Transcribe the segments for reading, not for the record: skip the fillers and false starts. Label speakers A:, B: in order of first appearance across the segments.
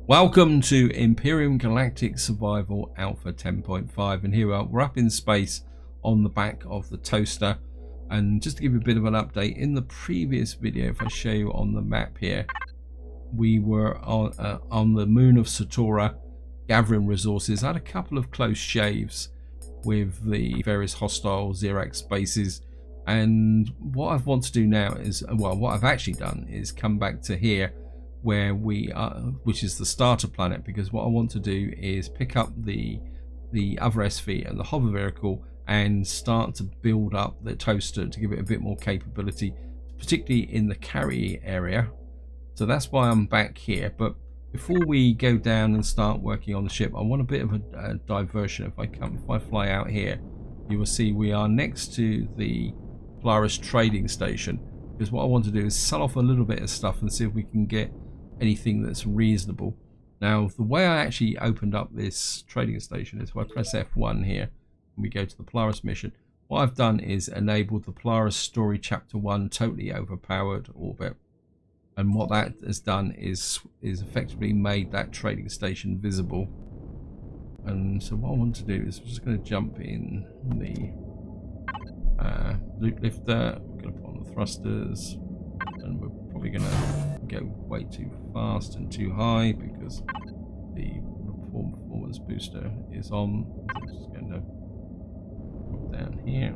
A: Welcome to Empyrion Galactic Survival Alpha 10.5, and here we're up in space on the back of the toaster. And just to give you a bit of an update, in the previous video, if I show you on the map here, we were on the moon of Satora gathering resources. I had a couple of close shaves with the various hostile Xerax bases, and what I want to do now is, well, what I've actually done is come back to here where we are, which is the starter planet, because what I want to do is pick up the other SV and the hover vehicle and start to build up the toaster to give it a bit more capability, particularly in the carry area. So that's why I'm back here. But before we go down and start working on the ship, I want a bit of a diversion. If I fly out here, you will see we are next to the Polaris trading station, because what I want to do is sell off a little bit of stuff and see if we can get anything that's reasonable. Now, the way I actually opened up this trading station is if I press F1 here and we go to the Polaris mission. What I've done is enabled the Polaris story chapter 1 totally overpowered orbit, and what that has done is effectively made that trading station visible. And so what I want to do is I'm just going to jump in the loot lifter. We're going to put on the thrusters, and we're probably going to go way too fast and too high because the performance booster is on. I'm just going to drop down here.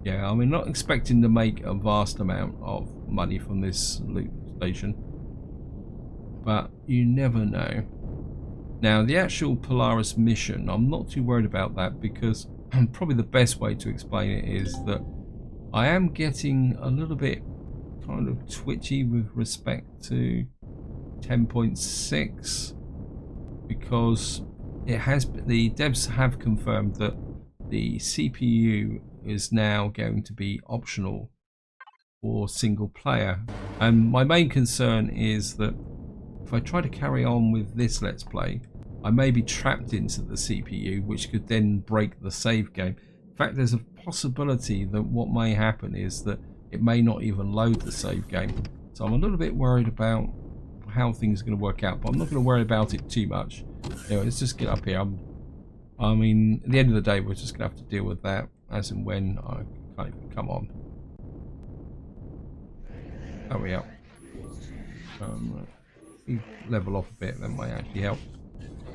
A: Yeah, I mean, not expecting to make a vast amount of money from this loot station, but you never know. Now, the actual Polaris mission, I'm not too worried about that, because probably the best way to explain it is that I am getting a little bit kind of twitchy with respect to 10.6, because the devs have confirmed that the CPU is now going to be optional for single player, and my main concern is that if I try to carry on with this let's play, I may be trapped into the CPU, which could then break the save game. In fact, there's a possibility that what may happen is that it may not even load the save game. So I'm a little bit worried about how things are going to work out, but I'm not going to worry about it too much. Anyway, let's just get up here. I mean, at the end of the day, we're just going to have to deal with that as and when I can't even come on. There we are. We level off a bit, that might actually help.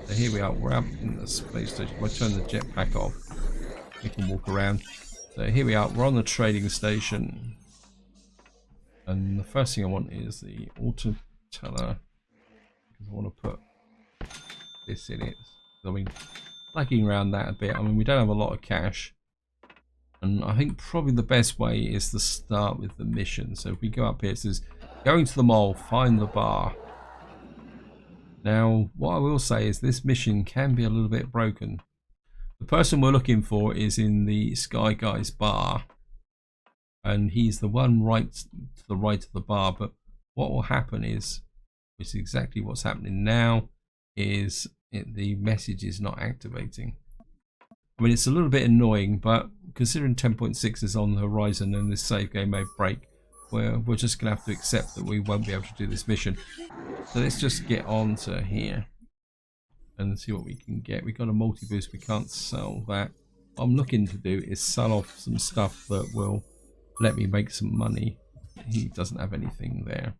A: So here we are, we're up in the space station. If I turn the jetpack off, we can walk around. So here we are, we're on the trading station. And the first thing I want is the auto teller, because I want to put this in it. I mean, lagging around that a bit. I mean, we don't have a lot of cash, and I think probably the best way is to start with the mission. So if we go up here, it says going to the mall, find the bar. Now, what I will say is this mission can be a little bit broken. The person we're looking for is in the Sky Guys bar, and he's the one right to the right of the bar. But what will happen is, which is exactly what's happening now, is the message is not activating. I mean, it's a little bit annoying, but considering 10.6 is on the horizon and this save game may break, we're just going to have to accept that we won't be able to do this mission. So let's just get on to here and see what we can get. We've got a multi-boost, we can't sell that. What I'm looking to do is sell off some stuff that will let me make some money. He doesn't have anything there.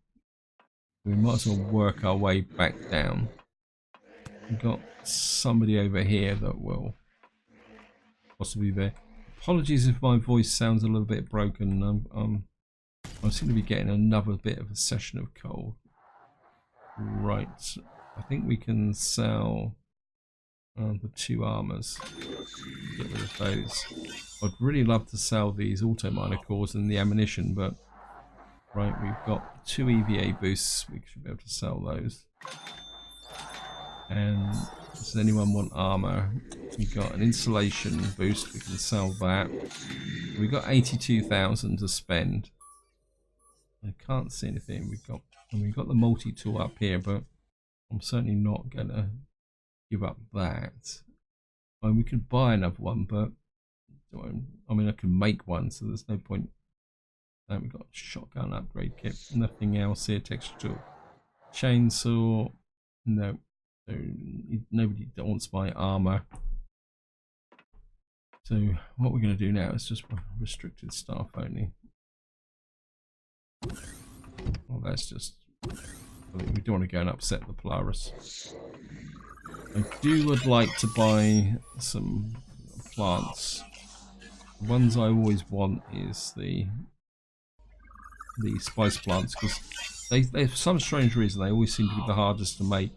A: We might as well work our way back down. We've got somebody over here that will possibly be there. Apologies if my voice sounds a little bit broken. I seem to be getting another bit of a session of cold. Right, I think we can sell the 2 armors. Get rid of those. I'd really love to sell these auto miner cores and the ammunition, but right, we've got 2 EVA boosts. We should be able to sell those. And does anyone want armor? We've got an insulation boost. We can sell that. We've got 82,000 to spend. I can't see anything. We've got the multi-tool up here, but I'm certainly not gonna give up that. I mean, we could buy another one, but I mean, I can make one, so there's no point. We've got shotgun upgrade kit. Nothing else here. Texture tool. chainsaw. No, so nobody wants my armor. So what we're going to do now is just restricted staff only. Well, that's just, I mean, we don't want to go and upset the Polaris. I would like to buy some plants. The ones I always want is the spice plants, because they for some strange reason they always seem to be the hardest to make.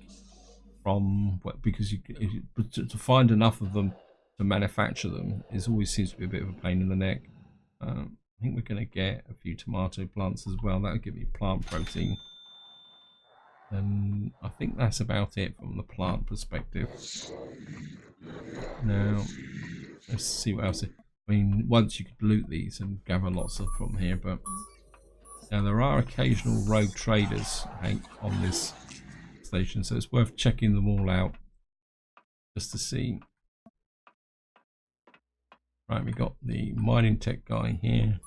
A: Because to find enough of them to manufacture them always seems to be a bit of a pain in the neck. I think we're going to get a few tomato plants as well. That'll give me plant protein. And I think that's about it from the plant perspective. Now, let's see what else. I mean, once you could loot these and gather lots of from here, but now there are occasional rogue traders on this station, so it's worth checking them all out just to see. Right, we got the mining tech guy here.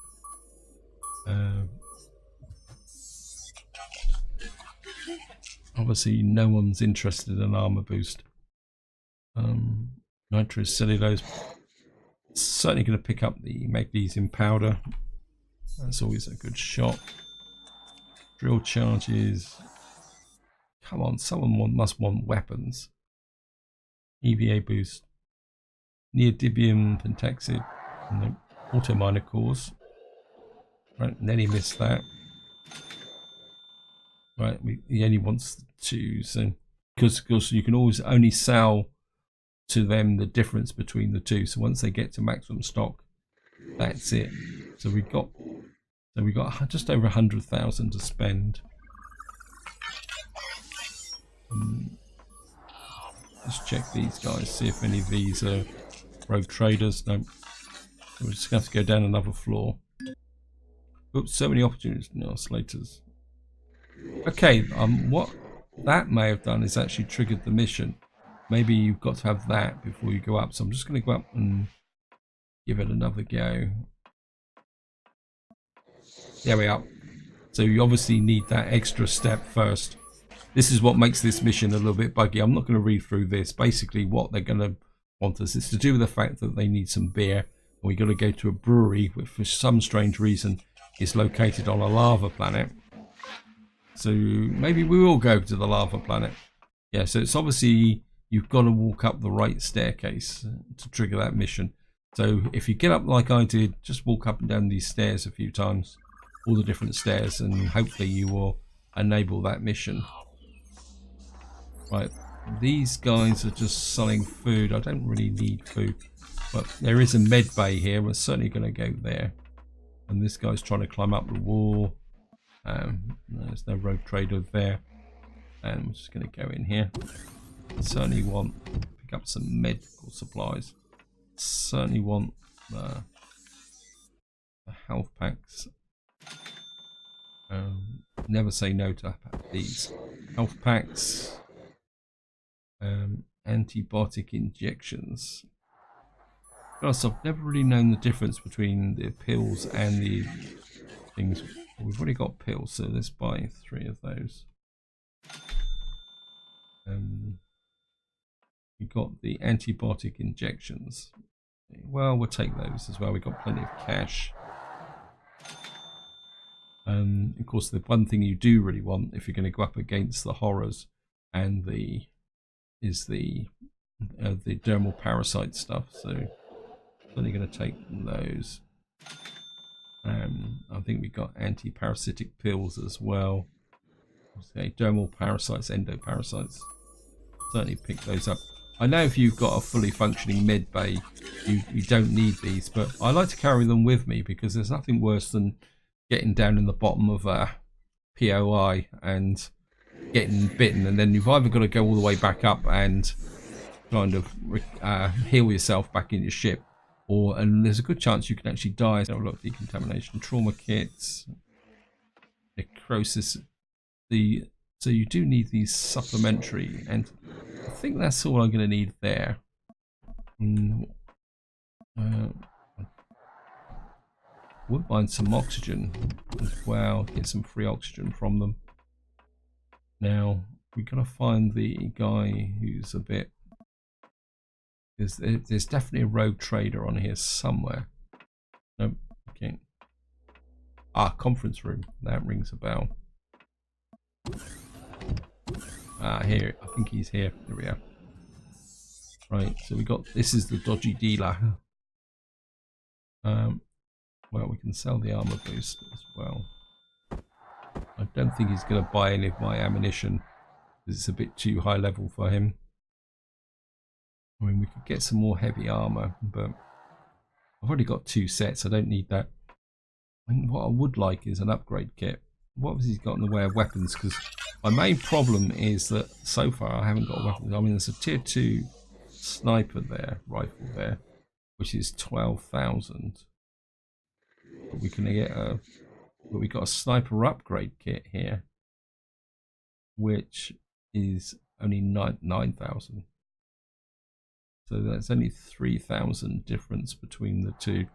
A: Obviously, no one's interested in an armor boost. Nitrous cellulose. Certainly going to pick up the magnesium powder. That's always a good shot. Drill charges. Come on, someone must want weapons. EVA boost. Neodymium pentaxid. No. Auto miner cores. Right, and then he missed that. Right, he only wants 2, so because you can always only sell to them the difference between the 2. So once they get to maximum stock, that's it. So we got just over 100,000 to spend. Let's check these guys, see if any of these are rogue traders. No, so we're just going to have to go down another floor. Oops, so many opportunities now, Slaters. Okay, what that may have done is actually triggered the mission. Maybe you've got to have that before you go up. So I'm just going to go up and give it another go. There we are. So you obviously need that extra step first. This is what makes this mission a little bit buggy. I'm not going to read through this. Basically, what they're going to want us is to do with the fact that they need some beer. And we got to go to a brewery, which for some strange reason is located on a lava planet. So maybe we will go to the lava planet. Yeah, so it's obviously you've got to walk up the right staircase to trigger that mission. So if you get up like I did, just walk up and down these stairs a few times, all the different stairs, and hopefully you will enable that mission. Right, these guys are just selling food. I don't really need food, but there is a med bay here. We're certainly going to go there. And this guy's trying to climb up the wall. There's no rogue trader there. And I'm just going to go in here. Certainly want to pick up some medical supplies. Certainly want the health packs. Never say no to these health packs. Antibiotic injections. Plus, I've never really known the difference between the pills and the things. We've already got pills, so let's buy 3 of those. We got the antibiotic injections. Well, we'll take those as well. We've got plenty of cash. Of course, the one thing you do really want if you're going to go up against the horrors and the dermal parasite stuff. So I'm only going to take those. I think we got anti-parasitic pills as well. Okay, dermal parasites, endoparasites. Certainly pick those up. I know if you've got a fully functioning med bay, you don't need these, but I like to carry them with me because there's nothing worse than getting down in the bottom of a POI and getting bitten, and then you've either got to go all the way back up and kind of heal yourself back in your ship, and there's a good chance you can actually die. So look, decontamination, trauma kits, necrosis. So you do need these supplementary, and I think that's all I'm going to need there. Would mind some oxygen as well. Get some free oxygen from them. Now we've got to find the guy who's a bit. There's definitely a rogue trader on here somewhere. Nope. Okay. Ah, conference room. That rings a bell. Ah, here. I think he's here. There we are. Right. So we got. This is the dodgy dealer. Well, we can sell the armor boost as well. I don't think he's going to buy any of my ammunition because it's a bit too high level for him. I mean, we could get some more heavy armor, but I've already got 2 sets. I don't need that. I mean, what I would like is an upgrade kit. What has he got in the way of weapons? Because my main problem is that so far I haven't got weapons. I mean, there's a tier 2 sniper there, rifle there, which is 12,000. But we can get a. But we got a sniper upgrade kit here, which is only 9,000. So that's only 3,000 difference between the two.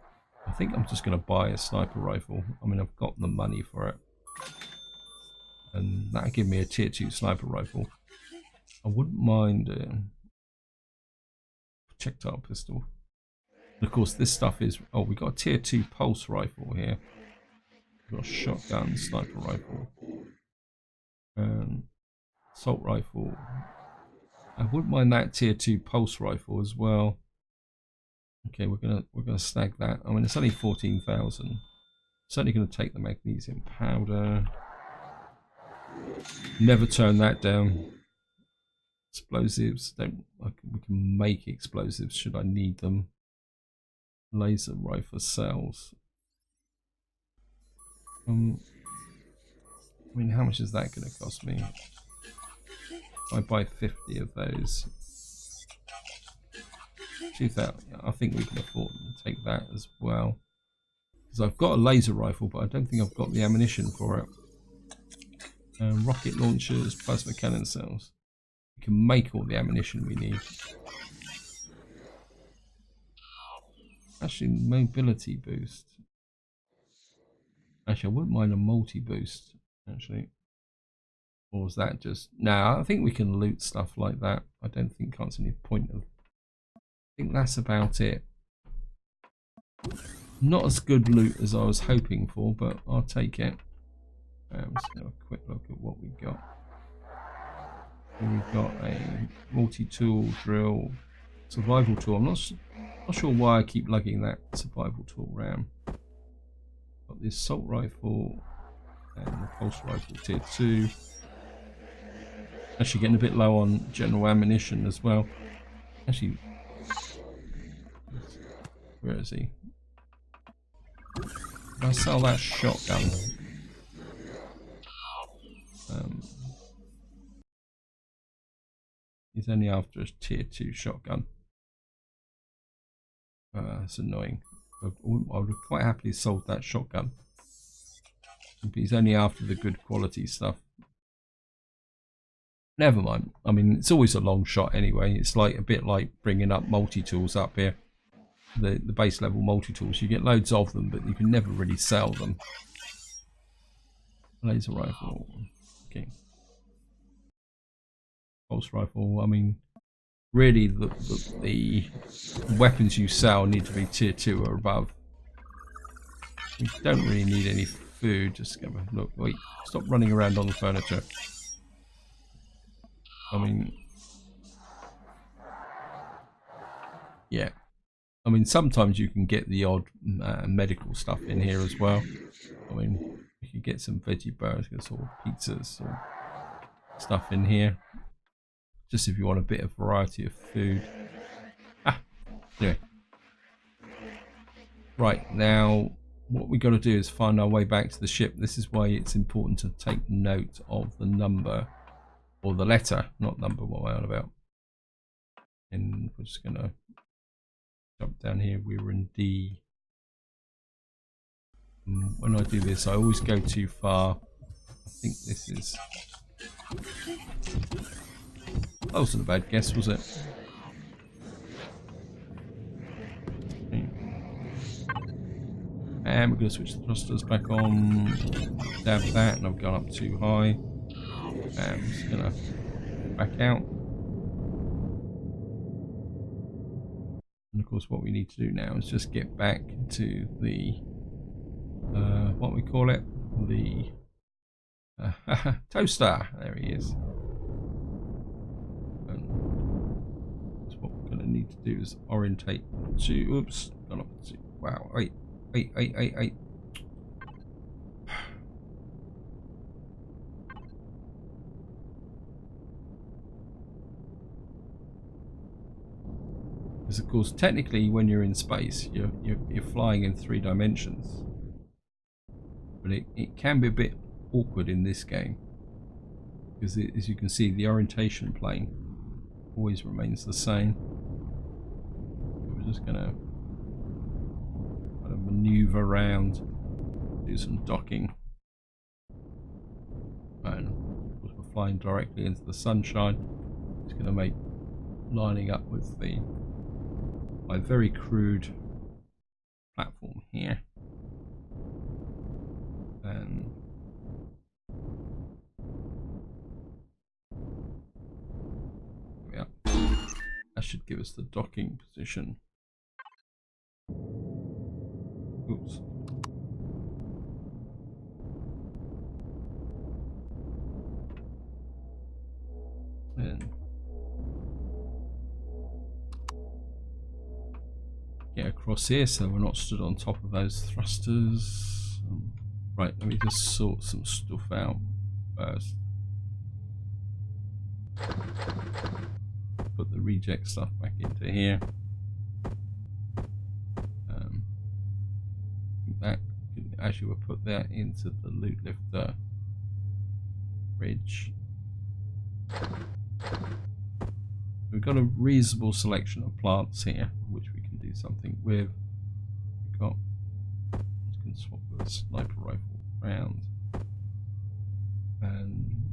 A: I think I'm just going to buy a sniper rifle. I mean, I've got the money for it. And that'll give me a tier 2 sniper rifle. I wouldn't mind a projectile pistol. And of course, this stuff is... Oh, we got a tier 2 pulse rifle here. We've got a shotgun, sniper rifle. Assault rifle. I wouldn't mind that tier 2 pulse rifle as well. Okay, we're gonna snag that. I mean, it's only 14,000. Certainly gonna take the magnesium powder. Never turn that down. Explosives. We can make explosives should I need them. Laser rifle cells. I mean, how much is that going to cost me? If I buy 50 of those, 2,000. I think we can afford to take that as well. Because I've got a laser rifle, but I don't think I've got the ammunition for it. Rocket launchers, plasma cannon cells. We can make all the ammunition we need. Actually, mobility boost. Actually, I wouldn't mind a multi-boost, actually. Or was that just... Nah, I think we can loot stuff like that. I don't think can't see any point of... I think that's about it. Not as good loot as I was hoping for, but I'll take it. Let's have a quick look at what we got. We've got a multi-tool drill, survival tool. I'm not sure why I keep lugging that survival tool around. Got the assault rifle and the pulse rifle tier 2. Actually getting a bit low on general ammunition as well. Actually, where is he? I'll sell that shotgun. He's only after a tier 2 shotgun. That's annoying. I would have quite happily sold that shotgun. But he's only after the good quality stuff. Never mind. I mean, it's always a long shot anyway. It's like a bit like bringing up multi-tools up here. The base level multi-tools. You get loads of them, but you can never really sell them. Laser rifle. Okay. Pulse rifle. I mean, really the weapons you sell need to be tier 2 or above. We don't really need any food. Just go look. Wait. Stop running around on the furniture. I mean, yeah. I mean, sometimes you can get the odd medical stuff in here as well. I mean, you can get some veggie burgers or pizzas or stuff in here. Just if you want a bit of variety of food. Anyway. Right, now what we got to do is find our way back to the ship. This is why it's important to take note of the number. Or the letter, not number, what am I on about? And we're just going to jump down here. We were in D. When I do this, I always go too far. I think this is... That wasn't a bad guess, was it? Okay. And we're going to switch the thrusters back on. Dab that, and I've gone up too high. I'm just gonna back out. And of course what we need to do now is just get back to the what we call it, the toaster. There he is. And what we're going to need to do is orientate to, oops, gone up to, wow, wait. Because of course technically when you're in space you're flying in 3 dimensions, but it can be a bit awkward in this game because as you can see the orientation plane always remains the same. We're just gonna kind of maneuver around, do some docking, and of course we're flying directly into the sunshine. It's going to make lining up with my very crude platform here, and yeah, that should give us the docking position. Oops. And get across here so we're not stood on top of those thrusters. Right, let me just sort some stuff out first. Put the reject stuff back into here. That actually we'll put that into the loot lifter bridge. We've got a reasonable selection of plants here which we can do something with. We've got, we can swap the sniper rifle round and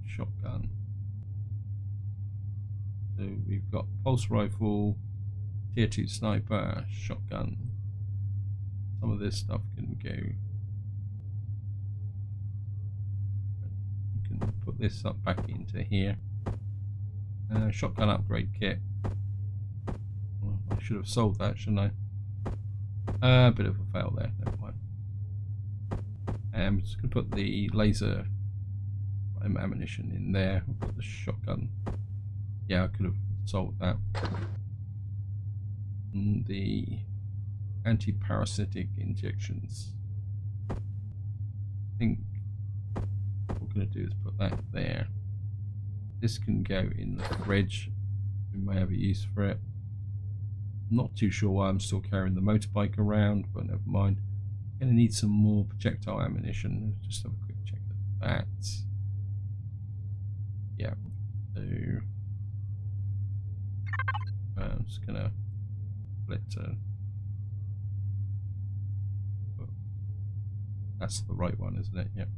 A: shotgun. So we've got pulse rifle, tier 2 sniper, shotgun. Some of this stuff can go. We can put this up back into here. Shotgun upgrade kit. Well, I should have sold that, shouldn't I? A bit of a fail there. Never mind. I'm just going to put the laser ammunition in there. I'll put the shotgun. Yeah, I could have sold that. And the anti-parasitic injections. I think what we're going to do is put that there. This can go in the fridge. We may have a use for it. I'm not too sure why I'm still carrying the motorbike around, but never mind. Going to need some more projectile ammunition. Let's just have a quick check at that. Yeah. So I'm just going to let that's the right one, isn't it? Yep.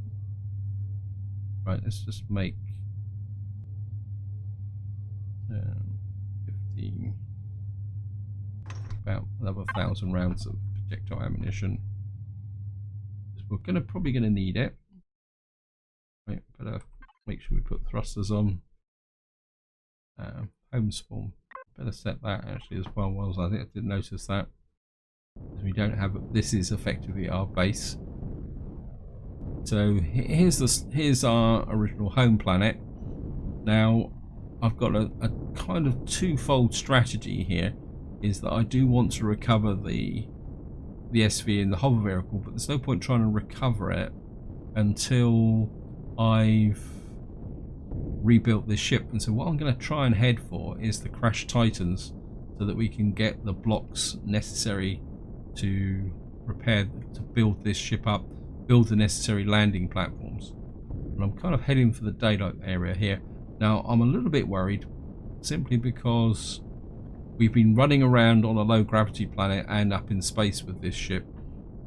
A: Right, let's just make 15, about another 1,000 rounds of projectile ammunition. We're probably gonna need it. Right, better make sure we put thrusters on. Home spawn. Better set that actually as well. I think I didn't notice that. We don't have. This is effectively our base. So here's our original home planet. Now I've got a kind of twofold strategy here. Is that I do want to recover the SV in the hover vehicle, but there's no point trying to recover it until I've rebuilt this ship. And so what I'm going to try and head for is the Crash Titans, so that we can get the blocks necessary to build this ship up, build the necessary landing platforms. And I'm kind of heading for the daylight area here. Now I'm a little bit worried simply because we've been running around on a low gravity planet and up in space with this ship,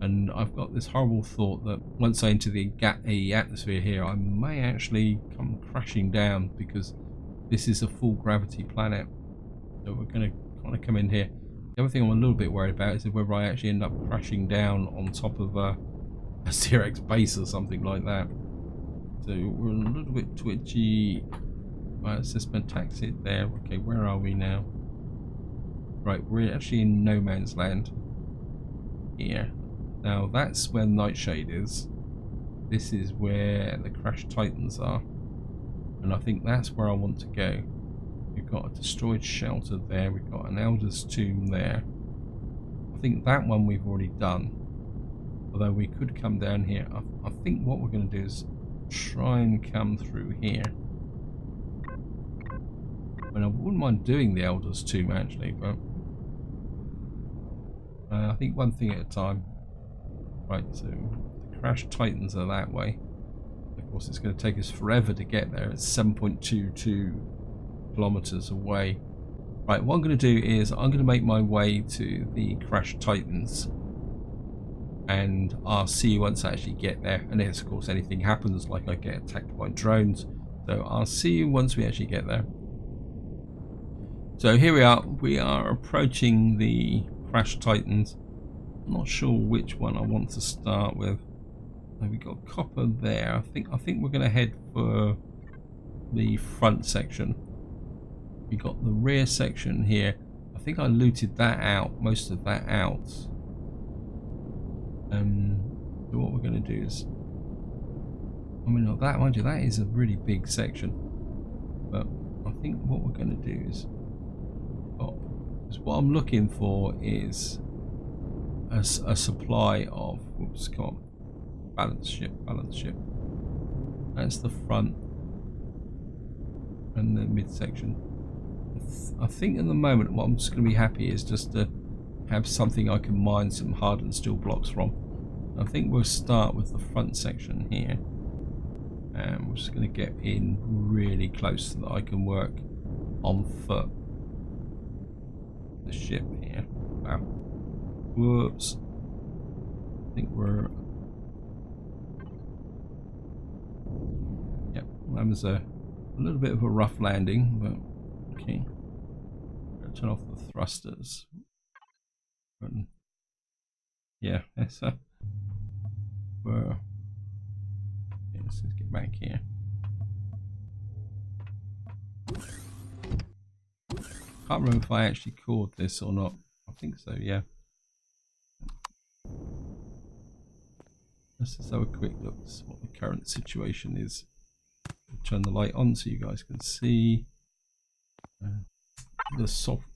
A: and I've got this horrible thought that once I enter the atmosphere here I may actually come crashing down, because this is a full gravity planet. So we're going to kind of come in here. The other thing I'm a little bit worried about is whether I actually end up crashing down on top of a Xerox base or something like that. So we're a little bit twitchy. Right, it says taxi there. Okay, where are we now? Right, we're actually in no man's land here. Now that's where Nightshade is. This is where the Crash Titans are. And I think that's where I want to go. We've got a destroyed shelter there. We've got an Elder's Tomb there. I think that one we've already done. Although we could come down here. I think what we're going to do is try and come through here. I mean, I wouldn't mind doing the Elder's Tomb actually, but I think one thing at a time. Right, so the Crash Titans are that way. Of course, it's going to take us forever to get there. It's 7.22 kilometers away. Right, what I'm going to do is I'm going to make my way to the Crash Titans. And I'll see you once I actually get there. And if, of course, anything happens, like I get attacked by drones. So I'll see you once we actually get there. So here we are. We are approaching the Crash Titans. I'm not sure which one I want to start with. So we've got copper there. I think we're going to head for the front section. We got the rear section here. I think I looted that out, most of that out. So what we're going to do is, I mean, that, mind you, that is a really big section. But I think what we're going to do is, what I'm looking for is a supply of, whoops, come on, balance ship. That's the front and the midsection. I think at the moment what I'm just going to be happy is just to have something I can mine some hardened steel blocks from. I think we'll start with the front section here, and we're just going to get in really close so that I can work on foot the ship here. Wow. Whoops. I think we're... Yep, that was a little bit of a rough landing, but okay. Gotta turn off the thrusters. And yeah, that's let's just get back here. Can't remember if I actually caught this or not. I think so, yeah. Let's just have a quick look at what the current situation is. I'll turn the light on so you guys can see the soft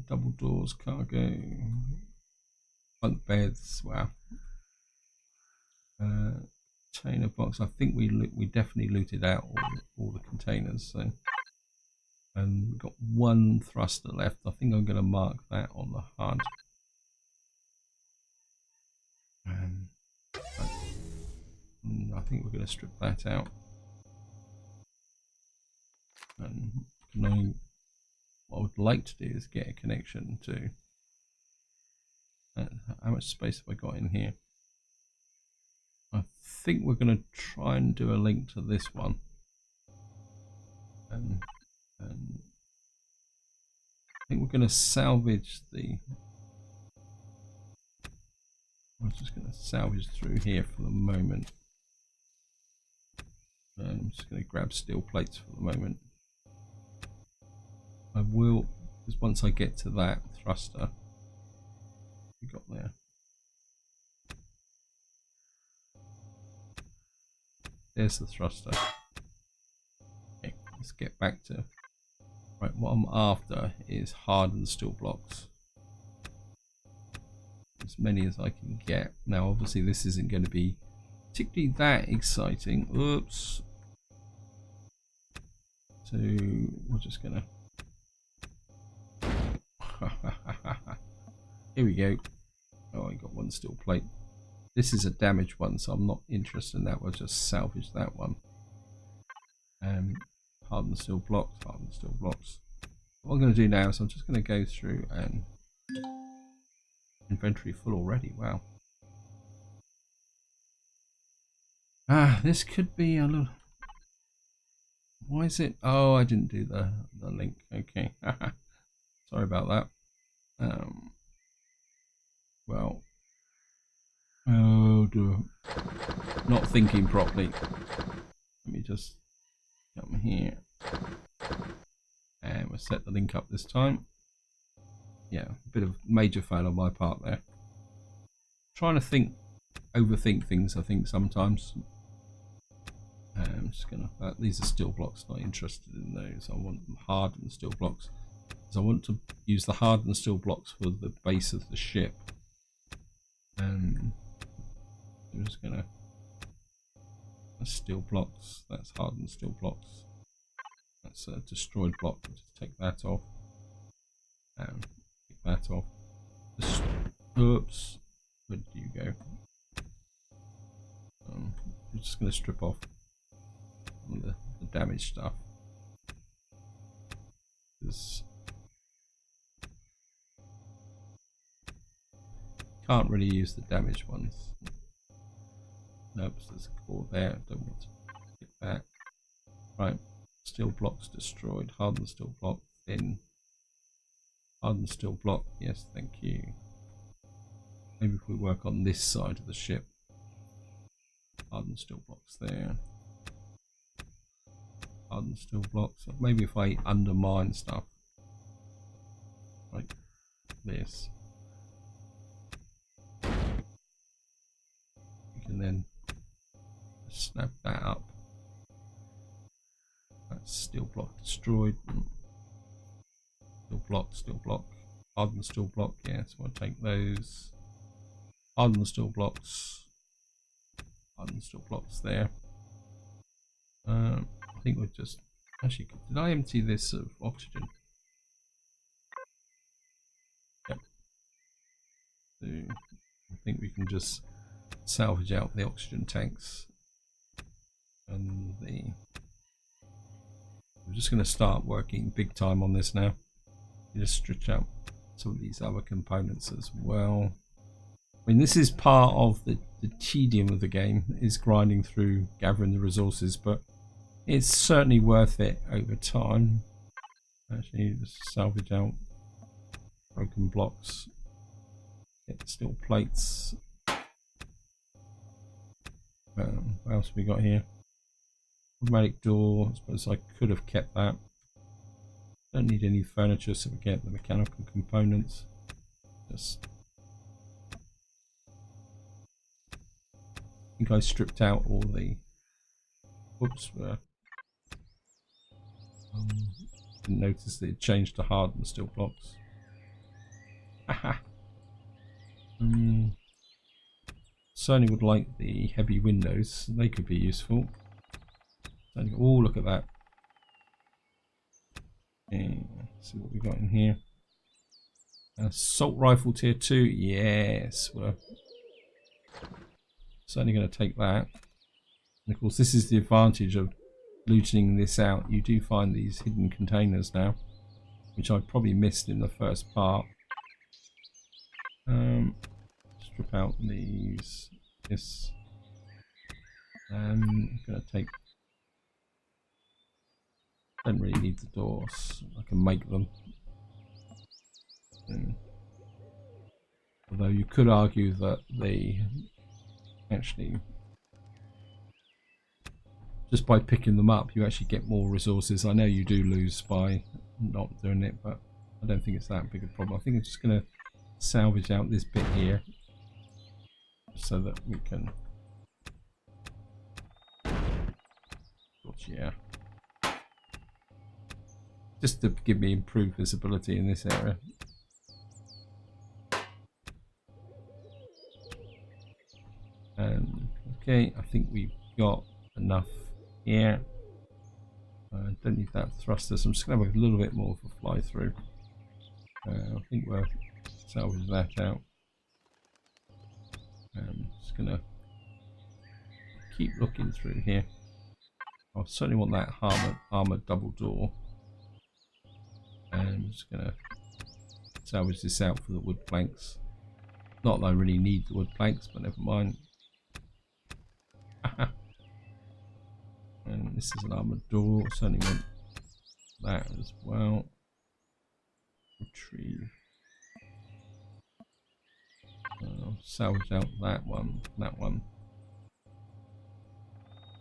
A: double doors, cargo, bunk beds. Wow. Container box. I think we definitely looted out all the containers. So, and we've got one thruster left. I think I'm going to mark that on the HUD. I think we're going to strip that out. And what I would like to do is get a connection to how much space have I got in here. I think we're going to try and do a link to this one, and I think we're going to salvage the... I'm just going to salvage through here for the moment. I'm just going to grab steel plates for the moment. I will, because once I get to that thruster we got there. There's the thruster. Okay, let's get back to... Right, what I'm after is hardened steel blocks. As many as I can get. Now obviously this isn't going to be particularly that exciting. Oops. So we're just gonna... Here we go. Oh, I got one steel plate. This is a damaged one, so I'm not interested in that. We'll just salvage that one. Hardened steel blocks, hardened steel blocks. What I'm going to do now is I'm just going to go through and... Inventory full already, wow. This could be a little... Why is it... Oh, I didn't do the link. Okay. Sorry about that. Well... Oh not thinking properly. Let me just come here. And we'll set the link up this time. Yeah, a bit of major fail on my part there. Trying to overthink things, I think, sometimes. I'm just gonna, these are steel blocks, not interested in those. I want them hardened steel blocks. So I want to use the hardened steel blocks for the base of the ship. I'm just gonna, that's steel blocks, that's hardened steel blocks. That's a destroyed block, just take that off. Take that off. Oops, where did you go? I'm just gonna strip off the damaged stuff. Can't really use the damaged ones. Nope, so there's a core there. Don't want to get that. Right, steel blocks destroyed. Hardened steel block, thin. Hardened steel block, yes, thank you. Maybe if we work on this side of the ship. Hardened steel blocks there. Hardened steel blocks. Maybe if I undermine stuff. Like this. You can then snap that up. That's steel block destroyed. Steel block, steel block. Hardened steel block, yeah, so I'll take those. Hardened steel blocks. Hardened steel blocks there. I think we'll just actually, did I empty this of oxygen? Yep. So I think we can just salvage out the oxygen tanks and we're just going to start working big time on this now. Just stretch out some of these other components as well. I mean, this is part of the tedium of the game, is grinding through gathering the resources, but it's certainly worth it over time. Actually, just salvage out broken blocks, get steel plates. What else have we got here? Automatic door. I suppose I could have kept that. Don't need any furniture, so we get the mechanical components. Just, I think I stripped out all the. Whoops. Didn't notice that it changed to hardened steel blocks. Haha. Certainly would like the heavy windows. They could be useful. Oh, look at that. And see what we got in here. Assault rifle tier 2. Yes, we're certainly going to take that. And of course, this is the advantage of looting this out. You do find these hidden containers now, which I probably missed in the first part. Strip out this. I'm going to take. Don't really need the doors. I can make them. Although you could argue that they actually, just by picking them up, you actually get more resources. I know you do lose by not doing it, but I don't think it's that big a problem. I think I'm just going to salvage out this bit here so that we can. Yeah. Just to give me improved visibility in this area. Okay, I think we've got enough here. I don't need that thruster, so I'm just going to have a little bit more of a fly through. I think we'll salvage that out. I'm just going to keep looking through here. I certainly want that armored double door. And I'm just going to salvage this out for the wood planks. Not that I really need the wood planks, but never mind. And this is an armored door. Certainly want that as well. Retrieve. Salvage out that one,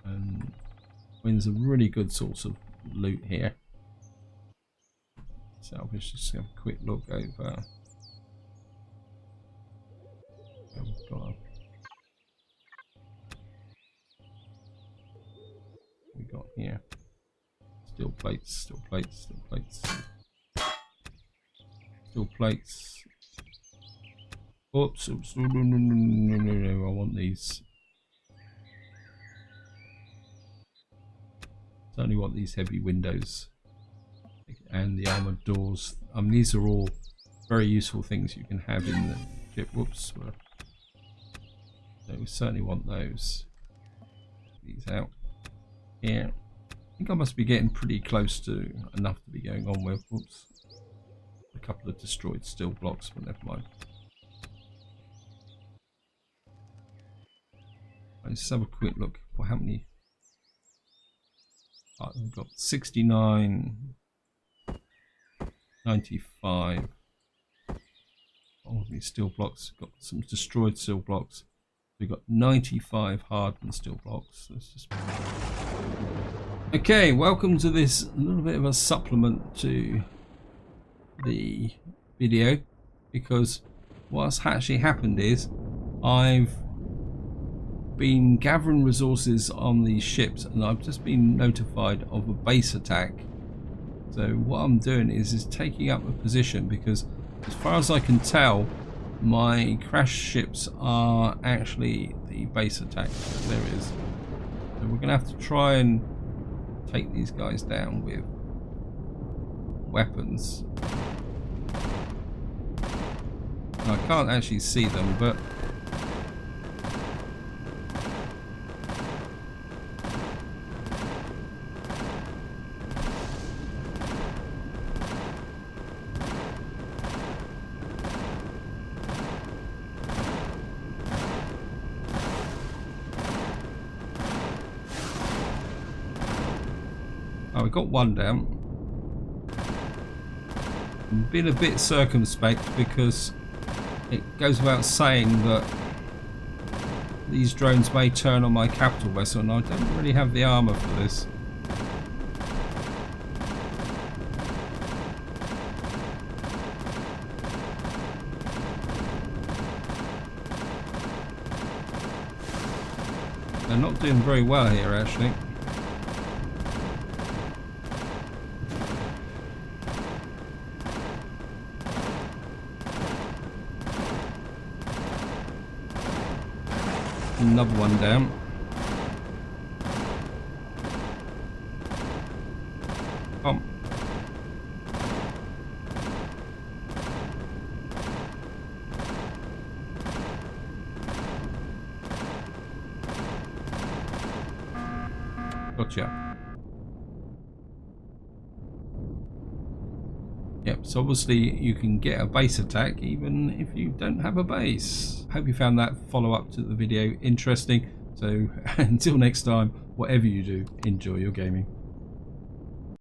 A: and there's a really good source of loot here. Salvage, just have a quick look over. We've got we got here. Steel plates, steel plates, steel plates, steel plates. Oops, oops, no, I want these. I only want these heavy windows and the armored doors. These are all very useful things you can have in the ship. Whoops. So we certainly want those. These out here. I think I must be getting pretty close to enough to be going on with. Whoops. A couple of destroyed steel blocks, but never mind. Let's just have a quick look. How many? We've got 69, 95. All of these steel blocks. Got some destroyed steel blocks. We've got 95 hardened steel blocks. Let's just... Okay, welcome to this little bit of a supplement to the video, because what's actually happened is I've been gathering resources on these ships and I've just been notified of a base attack. So what I'm doing is taking up a position, because as far as I can tell, my crash ships are actually the base attack. There it is. So we're gonna have to try and take these guys down with weapons. I can't actually see them, but we got one down. I'm being a bit circumspect because it goes without saying that these drones may turn on my capital vessel, and I don't really have the armor for this. They're not doing very well here, actually. Another one down. Come. Gotcha. Yep, so obviously you can get a base attack even if you don't have a base. Hope you found that follow up to the video interesting. So until next time, whatever you do, enjoy your gaming.